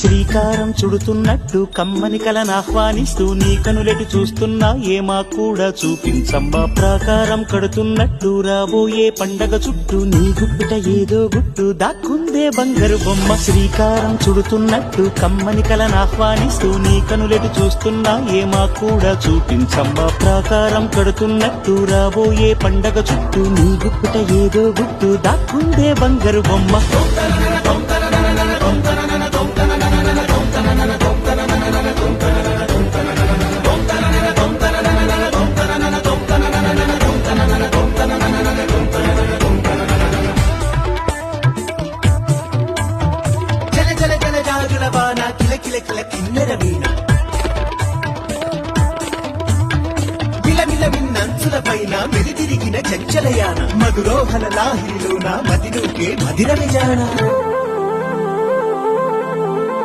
శ్రీకారం చుడుతున్నట్టు కమ్మని కలను ఆహ్వానిస్తూ నీ కనులెటు చూస్తున్నా ఏమా కూడా చూపించమ్మా ప్రాకారం కడుతున్నట్టు రాబోయే పండగ చుట్టూ నీ గుప్పిట ఏదో గుట్టు దాక్కుందే బంగారు బొమ్మ శ్రీకారం చుడుతున్నట్టు కమ్మని కలను ఆహ్వానిస్తూ నీ కనులెటు చూస్తున్నా ఏమా కూడా చూపించమ్మా ప్రాకారం కడుతున్నట్టు రాబోయే పండగ చుట్టూ నీ గుప్పిట ఏదో గుట్టు దాక్కుందే బంగారు బొమ్మ పైన మెది తిరిగిన చంచలయాన మధురోహల లాహిరిలోన మదిలోకే మదిర విజాన